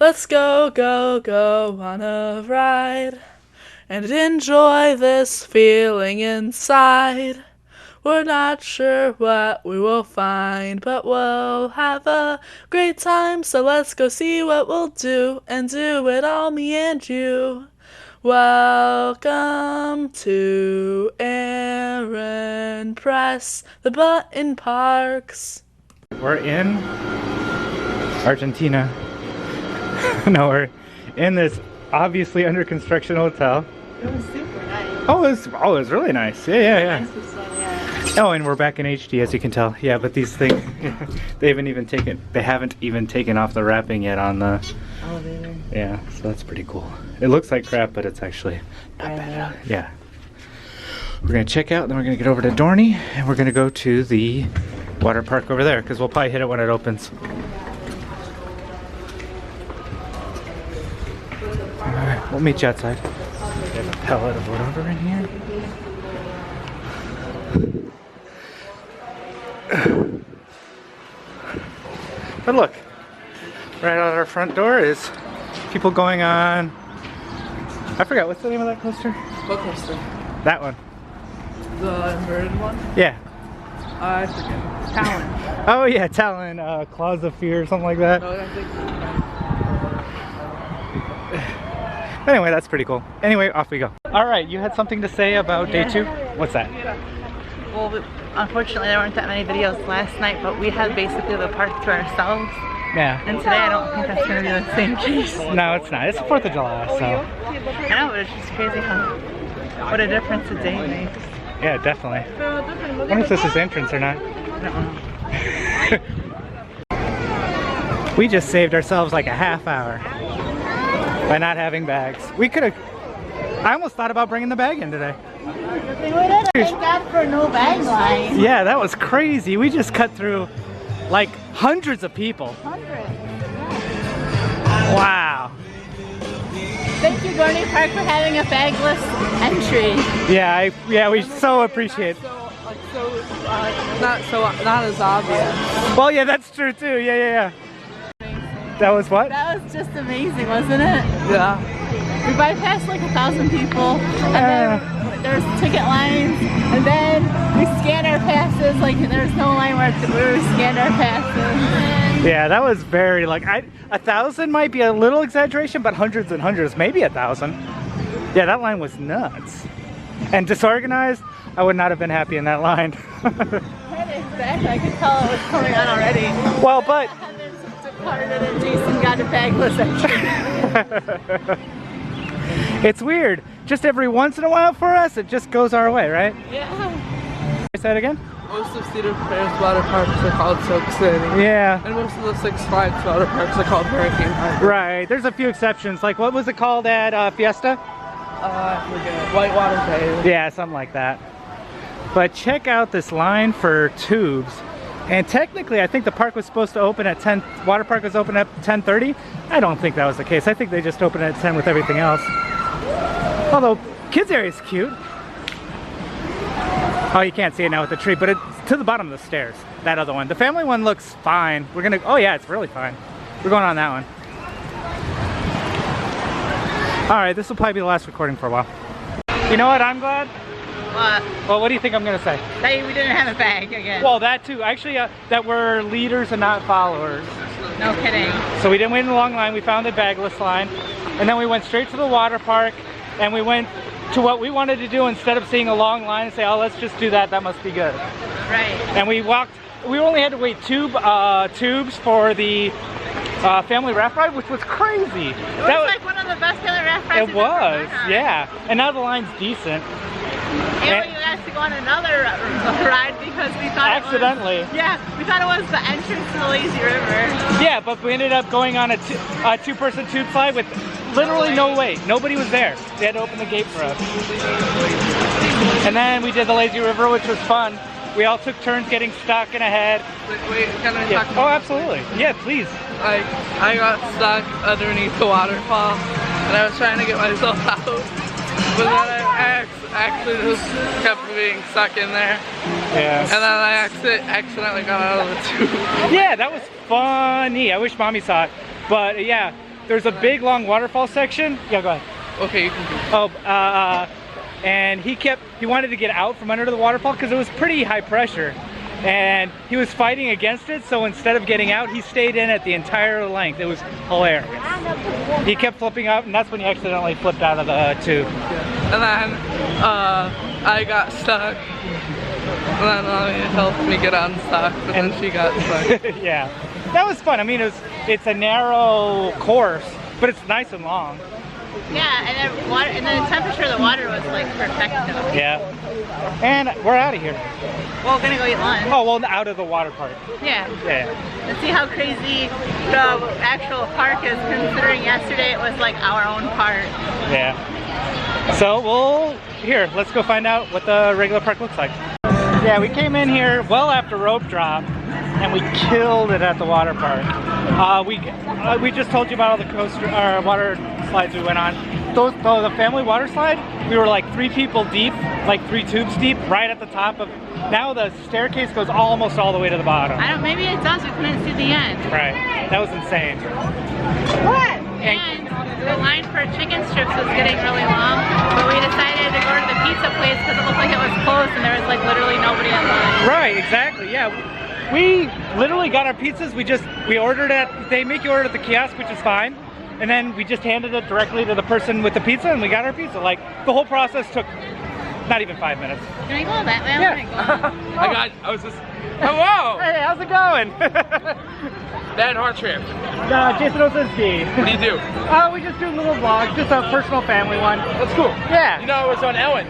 Let's go, go, go on a ride and enjoy this feeling inside. We're not sure what we will find, but we'll have a great time, so let's go see what we'll do, and do it all, me and you. Welcome to Aaron Press the Button Parks. We're in Argentina. No, we're in this obviously under construction hotel. It was super nice. Oh, it was really nice. Yeah. Nice to see, yeah. Oh, and we're back in HD, as you can tell. Yeah, but these things, they haven't even taken off the wrapping yet on the Elevator. Yeah, so that's pretty cool. It looks like crap, but it's actually not bad. Yeah. We're gonna check out, then we're gonna get over to Dorney, and we're gonna go to the water park over there, because we'll probably hit it when it opens. Alright, we'll meet you outside. We have a pallet of whatever in here. But look, right out our front door is people going on, I forgot, what's the name of that coaster? What coaster? That one. The inverted one? Yeah. I forget. Talon. Oh yeah, Talon, Claws of Fear or something like that. No, I think. Anyway, that's pretty cool. Anyway, off we go. Alright, you had something to say about day 2? What's that? Well, unfortunately there weren't that many videos last night, but we had basically the park to ourselves. Yeah. And today I don't think that's going to be the same case. No, it's not. It's the 4th of July, so. I know, but it's just crazy what a difference a day makes. Yeah, definitely. I wonder if this is entrance or not. We just saved ourselves like a half hour by not having bags. We could have. I almost thought about bringing the bag in today. Thank God for no bag line. Yeah, that was crazy. We just cut through like hundreds of people. Wow. Thank you, Dorney Park, for having a bagless entry. Yeah, we so appreciate it. Not as obvious. Well, yeah, that's true too. Yeah. That was what? That was just amazing, wasn't it? Yeah. We bypassed like 1,000 people, and then there's ticket lines, and then we scanned our passes. Like there's no line where we scanned our passes. Yeah, that was very like 1,000 might be a little exaggeration, but hundreds and hundreds, maybe 1,000. Yeah, that line was nuts and disorganized. I would not have been happy in that line. Exactly, I could tell it was coming on already. Well, but departed and Jason got a bagless entry. It's weird. Just every once in a while for us, it just goes our way, right? Yeah. Say that again? Most of Cedar Fair's water parks are called Soak City. Yeah. And most of the Six Flags water parks are called Hurricane Park. Right. There's a few exceptions. Like, what was it called at Fiesta? I forget. Whitewater Bay. Yeah, something like that. But check out this line for tubes. And technically, I think the park was supposed to open at 10. Water park was open at 10:30. I don't think that was the case. I think they just opened at 10 with everything else. Although, kids area is cute. Oh, you can't see it now with the tree, but it's to the bottom of the stairs. That other one. The family one looks fine. We're gonna. Oh yeah, it's really fine. We're going on that one. All right, this will probably be the last recording for a while. You know what? I'm glad. What? Well, what do you think I'm gonna say? That we didn't have a bag again. Well, that too. Actually, that we're leaders and not followers. No kidding. So we didn't wait in the long line. We found the bagless line, and then we went straight to the water park, and we went to what we wanted to do instead of seeing a long line and say, "Oh, let's just do that. That must be good." Right. And we walked. We only had to wait tubes for the family raft ride, which was crazy. It was like one of the best family raft rides. It was, yeah. And now the line's decent. And we asked to go on another ride because we thought accidentally. We thought it was the entrance to the lazy river. Yeah, but we ended up going on a two-person tube slide with literally no wait. Nobody was there. They had to open the gate for us. And then we did the lazy river, which was fun. We all took turns getting stuck in a head. Wait, can I talk about Oh, absolutely. Yeah, please. I got stuck underneath the waterfall, and I was trying to get myself out. But then I actually just kept being stuck in there. Yeah. And then I accidentally got out of the tube. Yeah, that was funny. I wish Mommy saw it. But yeah, there's a big long waterfall section. Yeah, go ahead. Okay, you can do. Oh, and he wanted to get out from under the waterfall because it was pretty high pressure. And he was fighting against it, so instead of getting out, he stayed in at the entire length. It was hilarious. He kept flipping out, and that's when he accidentally flipped out of the tube. And then I got stuck. And then Mommy helped me get unstuck, but then she got stuck. Yeah, that was fun. I mean, it's a narrow course, but it's nice and long. Yeah, and the temperature of the water was like perfecto. Yeah. And we're out of here. Well, we're gonna go eat lunch. Oh, well, out of the water park. Yeah. Yeah. Let's see how crazy the actual park is, considering yesterday it was like our own park. Yeah. So let's go find out what the regular park looks like. Yeah, we came in here well after rope drop, and we killed it at the water park. We just told you about all the water slides we went on. The family water slide, we were like 3 people deep, like 3 tubes deep, right at the top of. Now the staircase goes almost all the way to the bottom. Maybe it does. We couldn't see the end. Right. That was insane. What? And the line for chicken strips was getting really long, but we decided to go to the pizza place because it looked like it was closed and there was like literally nobody in line. Right. Exactly. Yeah. We literally got our pizzas. We ordered it. They make you order at the kiosk, which is fine. And then we just handed it directly to the person with the pizza, and we got our pizza. Like, the whole process took not even 5 minutes. Can we go that way? Yeah. I was just, hello! Hey, how's it going? Bad hard trip. Jason Osinski. What do you do? We just do little vlogs, just a personal family one. That's cool. Yeah. You know, I was on Ellen.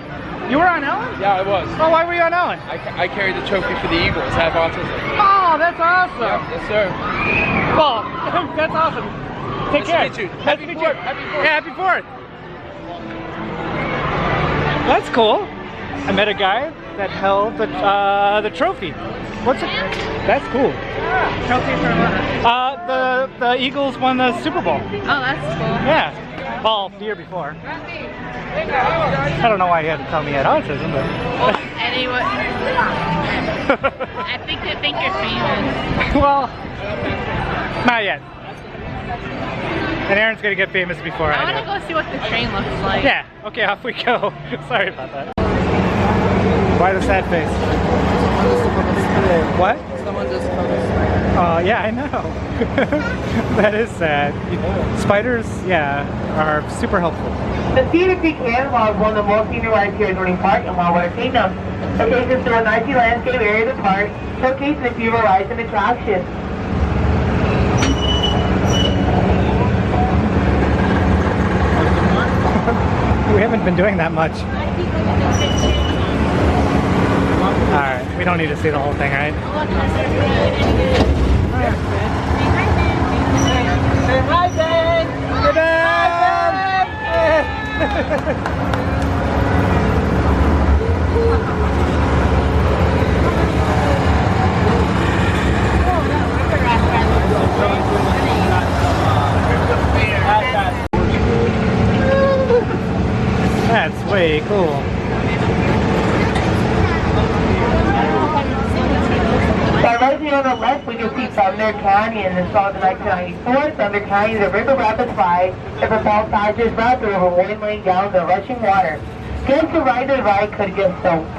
You were on Ellen? Yeah, I was. Oh, why were you on Ellen? I carried the trophy for the Eagles. I have autism. Oh, that's awesome. Yeah, yes, sir. Well, that's awesome. Take care. Nice to meet you. Happy 4th. Happy 4th. Yeah, happy 4th. That's cool. I met a guy that held the trophy. What's it? That's cool. Trophy for what? The Eagles won the Super Bowl. Oh, that's cool. Yeah. Well, the year before. I don't know why he had to tell me he had autism, but. Anyway, I think they think you're famous. Well, not yet. And Aaron's gonna get famous before I do. I want to go see what the train looks like. Yeah. Okay, off we go. Sorry about that. Why the sad face? What? Someone just comes. Oh, yeah, I know. That is sad. Spiders, yeah, are super helpful. The Cedar Creek Cannonball is one of the most senior rides here at Dorney Park and Wildwater Kingdom. It takes us through a nicely landscaped area of the park, showcasing a few of our rides and attractions. We haven't been doing that much. Alright, we don't need to see the whole thing, right? Say hi, Ben! Good That's way cool. Right here on the left, we can see Thunder Canyon, installed in 1994. Thunder Canyon is a river rapid slide that propels passengers right through over 1 million gallons of rushing water. Guests who ride the ride could get soaked.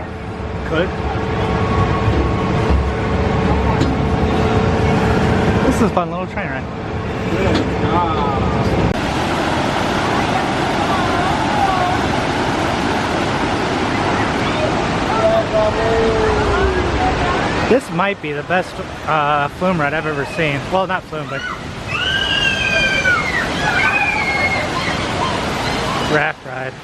Could. This is a fun little train ride. This might be the best flume ride I've ever seen. Well, not flume, but raft ride.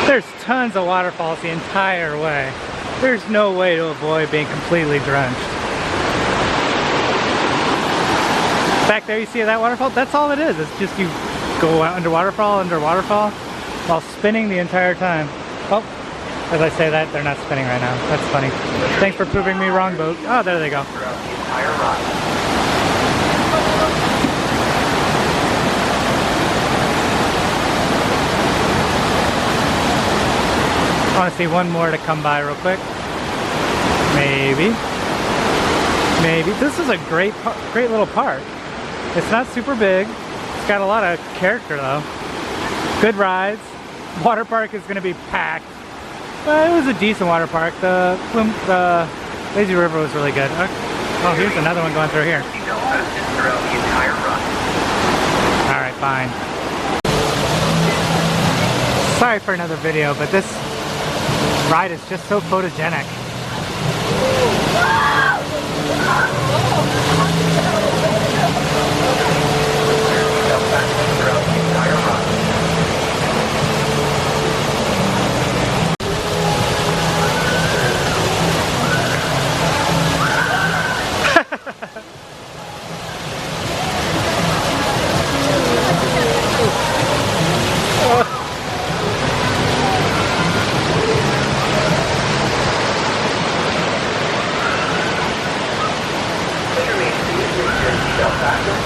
There's tons of waterfalls the entire way. There's no way to avoid being completely drenched. Back there, you see that waterfall? That's all it is. It's just you go out under waterfall, while spinning the entire time. Oh, as I say that, they're not spinning right now. That's funny. Thanks for proving me wrong, boat. Oh, there they go. want to see one more to come by real quick. Maybe. Maybe. This is a great little park. It's not super big. It's got a lot of character though. Good rides. Water park is going to be packed. But it was a decent water park. The lazy river was really good. Oh, here's another one going through here. Alright, fine. Sorry for another video, but this ride is just so photogenic.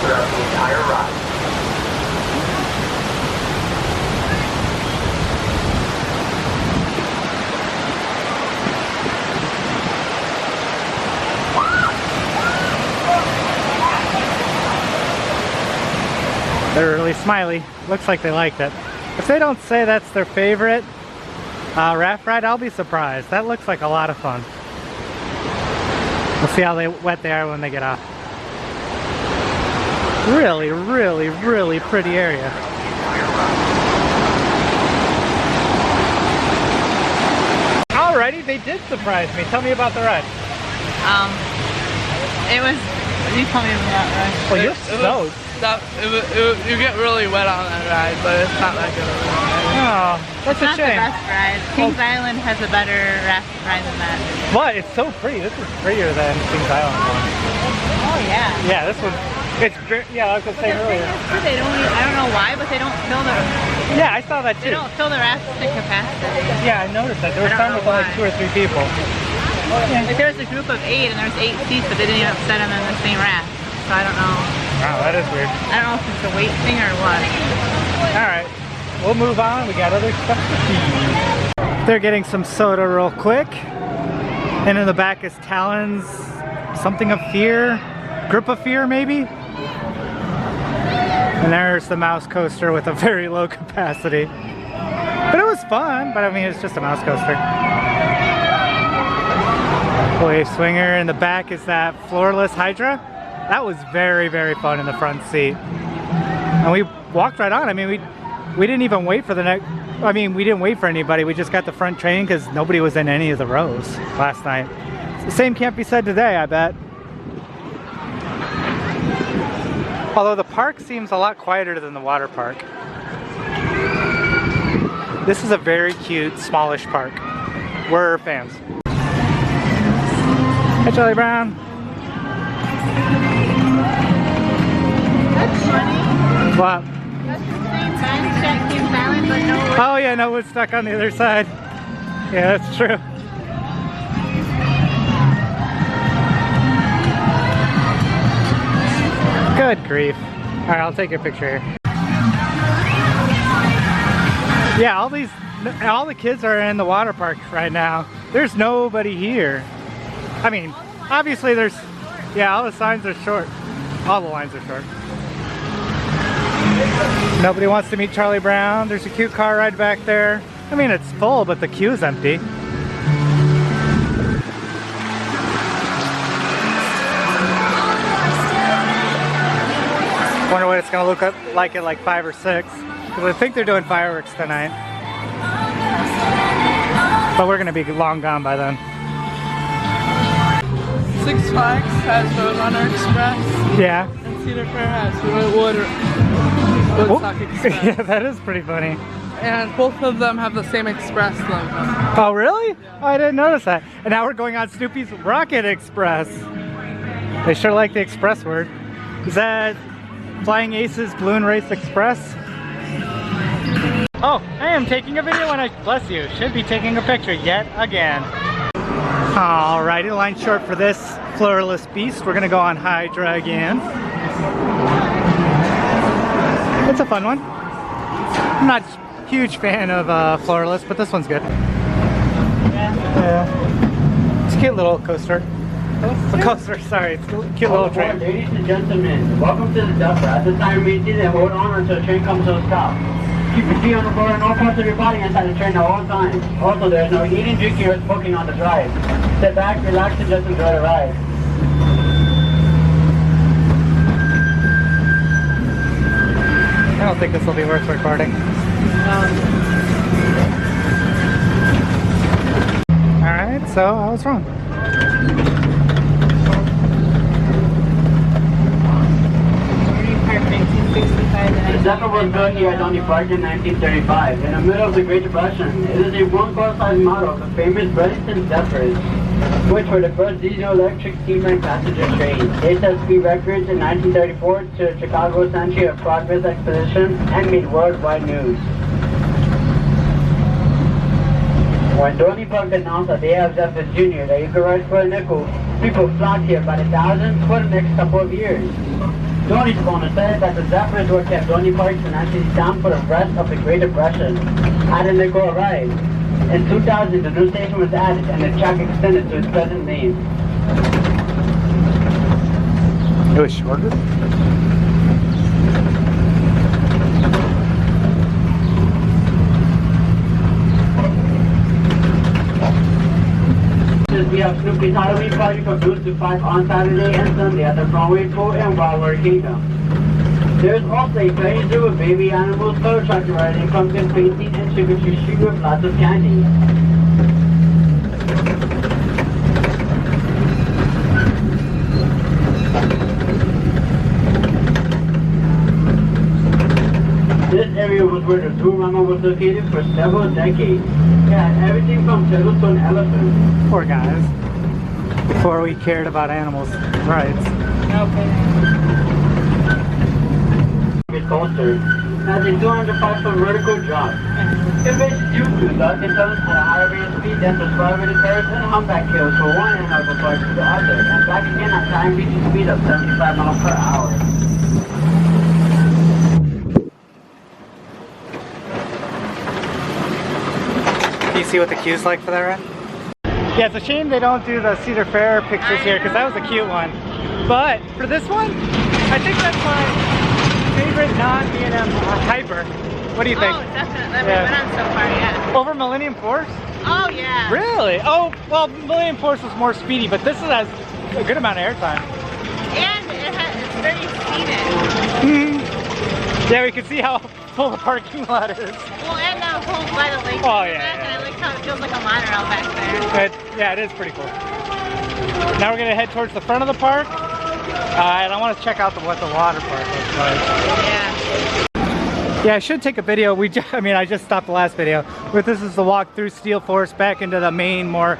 Throughout the entire ride. They're really smiley. Looks like they liked it. If they don't say that's their favorite raft ride, I'll be surprised. That looks like a lot of fun. We'll see how wet they are when they get off. Really, really, really pretty area. Alrighty, they did surprise me. Tell me about the ride. It was. You told me about that ride. Well, you're soaked. You get really wet on that ride, but it's not that good of a ride. Oh, that's a Not shame. the best ride. Kings Island has a better raft ride than that. But it's so pretty. This is prettier than Kings Island one. Oh yeah. Yeah, this one. It's yeah, I was gonna say earlier. They don't. I don't know why, but they don't fill the. Yeah, I saw that They too. don't fill the raft to capacity. Yeah, I noticed that. There were some with only 2 or 3 people. Like there was a group of 8 and there's 8 seats, but they didn't even set them in the same raft. So I don't know. Wow, that is weird. I don't know if it's a weight thing or what. Alright, we'll move on. We got other stuff to see. They're getting some soda real quick. And in the back is Talon's something of fear? Grip of fear, maybe? And there's the mouse coaster with a very low capacity. But it was fun, but I mean, it's just a mouse coaster. Wave swinger. In the back is that floorless Hydra. That was very, very fun in the front seat. And we walked right on. I mean, we didn't even wait for the next, I mean, we didn't wait for anybody. We just got the front train because nobody was in any of the rows last night. The same can't be said today, I bet. Although the park seems a lot quieter than the water park. This is a very cute, smallish park. We're fans. Hey, Charlie Brown. That's funny. What? That's the same time check Kings Island, but no. Oh yeah, no, it's stuck on the other side. Yeah, that's true. Good grief. Alright, I'll take a picture here. Yeah, all the kids are in the water park right now. There's nobody here. I mean, obviously there's, yeah, all the signs are short. All the lines are short. Nobody wants to meet Charlie Brown. There's a cute car ride back there. I mean, it's full, but the queue's empty. Wonder what it's gonna look like at like 5 or 6. Because I think they're doing fireworks tonight. But we're gonna be long gone by then. Six Flags has Roadrunner Express. Yeah. And Cedar Fair has Woodstock Express. Yeah, that is pretty funny. And both of them have the same Express logo. Oh, really? Oh, I didn't notice that. And now we're going on Snoopy's Rocket Express. They sure like the Express word. Is that Flying Aces Balloon Race Express? Oh, I am taking a video and I, bless you, should be taking a picture yet again. Alrighty, line short for this floorless beast. We're gonna go on Hydra again. It's a fun one. I'm not a huge fan of floorless, but this one's good. Yeah. It's a cute little coaster. A coaster, sorry. It's a cute little train. Ladies and gentlemen, welcome to the Duffer. At this time, we need to hold on until the train comes to a stop. Keep your feet on the floor and all parts of your body inside the train at all times. Also, there is no eating, drinking, or smoking on the drive. Sit back, relax, and just enjoy the ride. I don't think this will be worth recording. Alright, so I was wrong. The Zephyr was built here at Dorney Park in 1935, in the middle of the Great Depression. It is a one-car-size model of the famous Reddington Zephyrs, which were the first diesel-electric steamline passenger trains. They set speed records in 1934 to the Chicago Century of Progress Expedition and made worldwide news. When Dorney Park announced that they have Zephyr Jr. that you could ride for a nickel, people flocked here by the thousands for the next couple of years. Dorney's owner said that the Zephyrs were kept Dorney Park financially sound for the rest of the Great Depression. Had a nickel arrived. In 2000, the new station was added and the track extended to its present name. It was shorter? We have Snoopy's Halloween party from noon to 5 on Saturday and Sunday at the Broadway Pool and Wildwater Kingdom. There is also a petting zoo with baby animals, photo truck riding, pumpkin painting, and sugar tree street with lots of candy. This area was where the zoo mama was located for several decades. It had everything from turtles to an elephant. Poor guys. Before we cared about animals' rights. Coaster has a 205-foot vertical drop. It reaches due to luck and turns at a higher rate of speed than the spiraling curves and humpback hills from one end of the park to the other, and back again at time reaching speed of 75 miles per hour. Do you see what the queue's like for that ride? Yeah, it's a shame they don't do the Cedar Fair pictures here because that was a cute one. But for this one, I think that's my favorite non-B&M hyper. What do you think? Oh, definitely. We went on so far, yeah. Over Millennium Force? Oh, yeah. Really? Oh, well, Millennium Force was more speedy, but this has a good amount of airtime. And it's very seated. Yeah, we can see how full the parking lot is. Well, and the whole by the lake. Oh, yeah, And I like how it feels like a monorail back there. Yeah, it is pretty cool. Now we're going to head towards the front of the park. And I want to check out what the water park looks like. Yeah. Yeah, I should take a video. I just stopped the last video. But this is the walk through Steel Forest back into the main where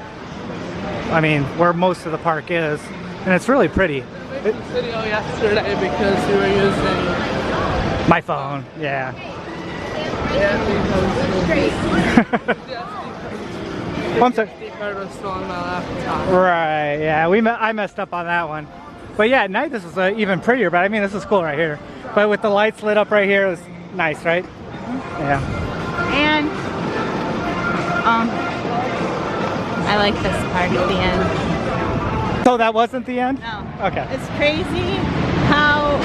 most of the park is. And it's really pretty. I made this video yesterday because we were using my phone, yeah. One sec. The card was still on my laptop. Right, yeah, I messed up on that one. But yeah, at night this is even prettier, but I mean this is cool right here. But with the lights lit up right here, it was nice, right? Yeah. And I like this part at the end. So that wasn't the end? No. Okay. It's crazy how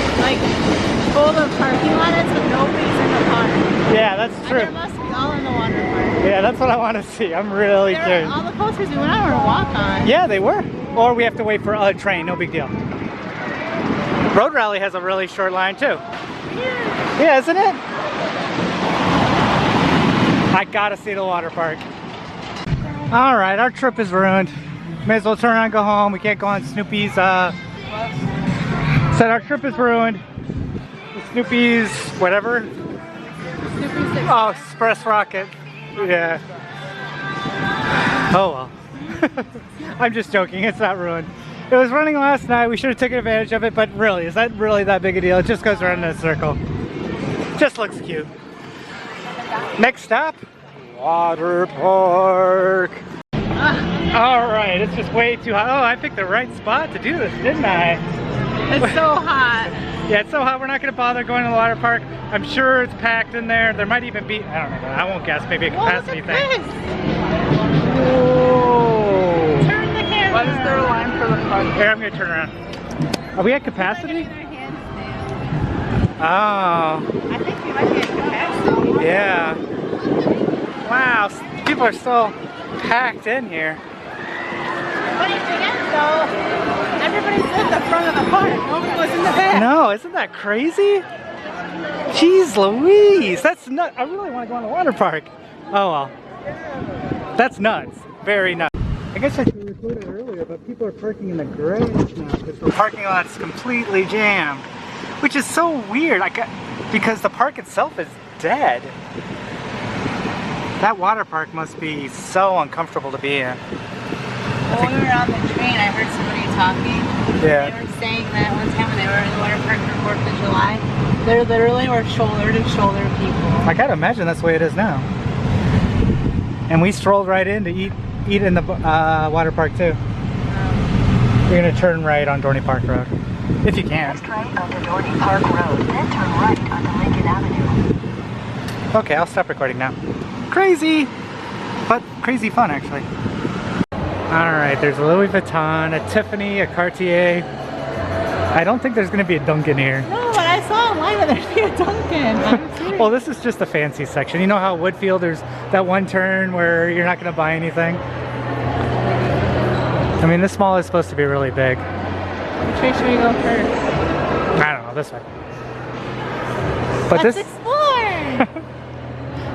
full the parking lot is, but nobody's in the park. Yeah, that's true. And they must be all in the water park. Yeah, that's what I want to see. I'm really curious. All the coasters we went on were walk on. Yeah, they were. Or we have to wait for a train, no big deal. Road Rally has a really short line too. Yeah, isn't it? I gotta see the water park. All right, our trip is ruined. May as well turn around and go home. We can't go on Snoopy's. Said our trip is ruined. Snoopy's whatever. Snoopy's Oh, Express Rocket. Yeah. Oh well. I'm just joking. It's not ruined. It was running last night. We should have taken advantage of it, but really, is that really that big a deal? It just goes around in a circle. Just looks cute. Next stop, water park. All right, it's just way too hot. Oh, I picked the right spot to do this, didn't I? It's so hot. Yeah, it's so hot. We're not going to bother going to the water park. I'm sure it's packed in there. There might even be, I don't know, I won't guess, maybe a capacity thing. Whoa. Turn the camera. Why is there a line for the park? Here, I'm gonna turn around. Are we at capacity? Oh. I think we might be at capacity. Yeah. Wow, people are still packed in here. Funny thing is though, everybody's in the front of the park. Nobody was in the back. No, isn't that crazy? Jeez Louise, that's nuts. I really want to go in the water park. Oh well. That's nuts. Very nuts. I guess I should have recorded earlier, but people are parking in the garage now because the parking lot's completely jammed. Which is so weird, because the park itself is dead. That water park must be so uncomfortable to be in. When we were on the train, I heard somebody talking. Yeah. They were saying that one time when they were in the water park for 4th of July, there literally were shoulder to shoulder people. I gotta imagine that's the way it is now. And we strolled right in to eat in the water park too. You're gonna turn right on Dorney Park Road, if you can. Next right onto Dorney Park Road, then turn right onto Lincoln Avenue. Okay, I'll stop recording now. Crazy, but crazy fun actually. All right, there's a Louis Vuitton, a Tiffany, a Cartier. I don't think there's gonna be a Dunkin' here. No, but I saw online that there'd be a Dunkin'. Well, this is just the fancy section. You know how Woodfield, there's that one turn where you're not gonna buy anything? I mean, this mall is supposed to be really big. Which way should we go first? I don't know, this way. But Let's this explore!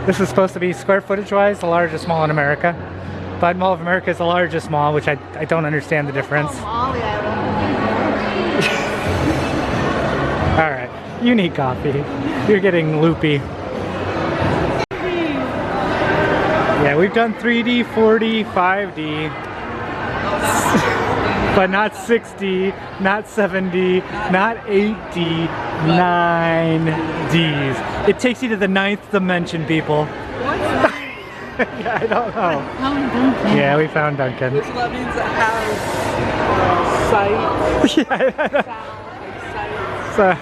this is supposed to be square footage wise the largest mall in America. But Mall of America is the largest mall, which I don't understand the difference. Alright, you need coffee. You're getting loopy. Yeah, we've done 3D, 4D, 5D. But not 6D, not 7D, not 8D, 9Ds. It takes you to the 9th dimension, people. Yeah, I don't know. Yeah, we found Dunkin'. So that means it has sight, So,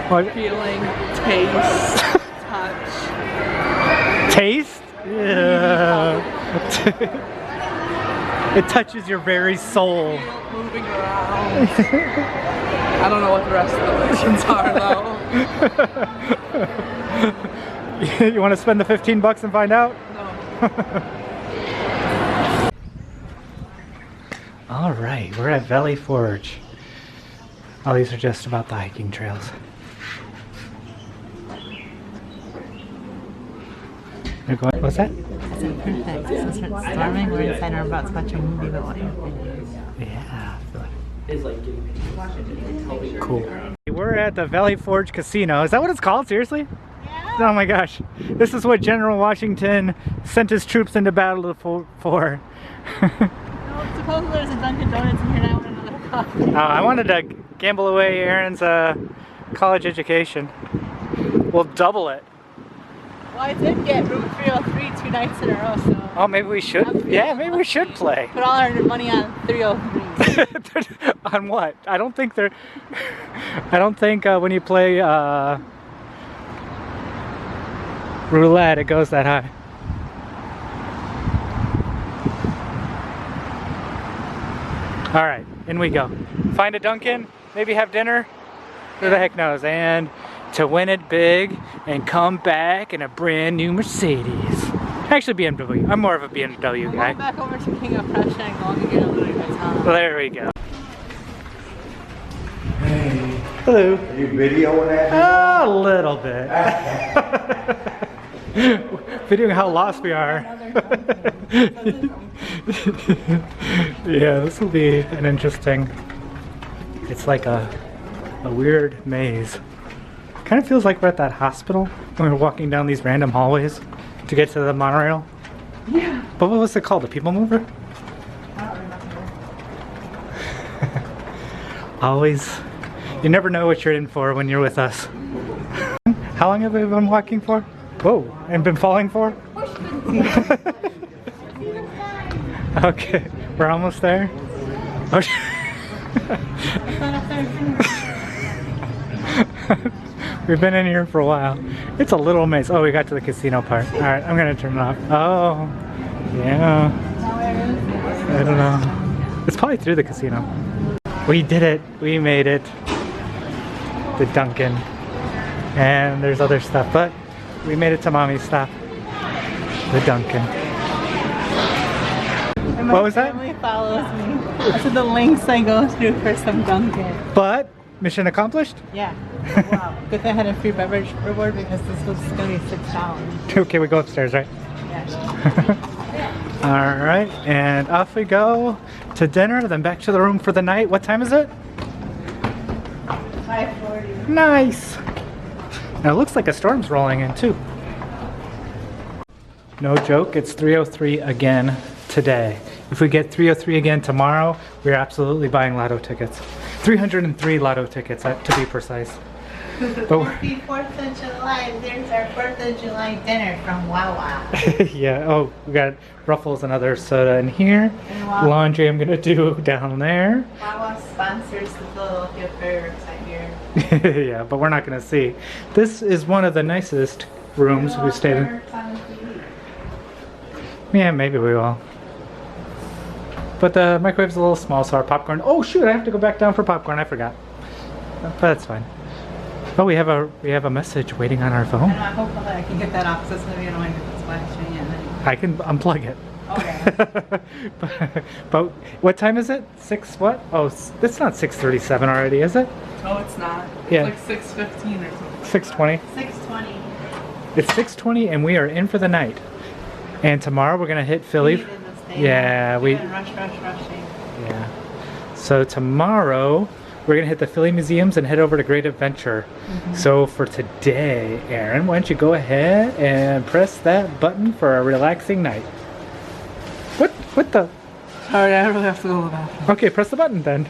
what? feeling, taste, touch. Taste? Yeah. It touches your very soul. Moving around. I don't know what the rest of the missions are though. You want to spend the 15 bucks and find out? No. All right, we're at Valley Forge. Oh, these are just about the hiking trails. They're going, what's that? It's perfect. Since it's storming, we're inside and we're about to watch a movie about what Yeah. Cool. We're at the Valley Forge Casino. Is that what it's called? Seriously? Yeah. Oh my gosh. This is what General Washington sent his troops into battle for. No, supposedly there's a Dunkin' Donuts in here and I want another coffee. Oh, I wanted to gamble away Aaron's college education. We'll double it. Well, I did get room 303 2 nights in a row, so... Oh, maybe we should. Yeah, maybe we should play. Put all our money on 303. On what? I don't think they're... I don't think when you play roulette, it goes that high. Alright, in we go. Find a Dunkin', maybe have dinner. Who the heck knows? And to win it big and come back in a brand new Mercedes. Actually, BMW. I'm more of a BMW guy. Going back over to King of Prussia and going to get a Louis Vuitton. Well, there we go. Hey. Hello. Are you videoing that? A little bit. Videoing how lost we are. Yeah, this will be an interesting... It's like a weird maze. Kind of feels like we're at that hospital when we're walking down these random hallways to get to the monorail. Yeah. But what was it called? The People Mover? I don't remember. Always. You never know what you're in for when you're with us. How long have we been walking for? Whoa, and been falling for? Okay, we're almost there. Okay. We've been in here for a while. It's a little maze. Oh, we got to the casino part. Alright, I'm gonna turn it off. Oh, Yeah. I don't know. It's probably through the casino. We did it. We made it. The Dunkin'. And there's other stuff, but we made it to Mommy's stop. The Dunkin'. And What was that? My family follows me. To the links I go through for some Dunkin'. But mission accomplished? Yeah. Wow. Good thing I had a free beverage reward because this was going to be $6. Okay, we go upstairs, right? Yeah. All right, and off we go to dinner, then back to the room for the night. What time is it? 5:40. Nice. Now it looks like a storm's rolling in too. No joke, it's 303 again today. If we get 303 again tomorrow, we're absolutely buying lotto tickets. 303 lotto tickets, to be precise. But Happy 4th of July. There's our 4th of July dinner from Wildwater. yeah, oh, we got Ruffles and other soda in here. And Wawa. Laundry I'm gonna do down there. Wawa sponsors the Philadelphia fireworks, I hear. Yeah, but we're not gonna see. This is one of the nicest rooms we stayed in. Yeah, maybe we will. But the microwave's a little small, so our popcorn. Oh shoot! I have to go back down for popcorn. I forgot. But that's fine. Oh, we have a message waiting on our phone. And hopefully I can get that off because it's going to be annoying if it's flashing and then... I can unplug it. Okay. but what time is it? 6 what? Oh, it's not 6:37 already, is it? Oh, it's not. Yeah. It's like 6:15 or something. 6:20. 6:20. It's 6:20 and we are in for the night. And tomorrow we're gonna hit Philly. Yeah, we. Rushing. Yeah. So tomorrow we're gonna hit the Philly museums and head over to Great Adventure. So for today, Aaron, why don't you go ahead and press that button for a relaxing night? What the? Sorry, I really have to go to the bathroom. Okay, press the button then.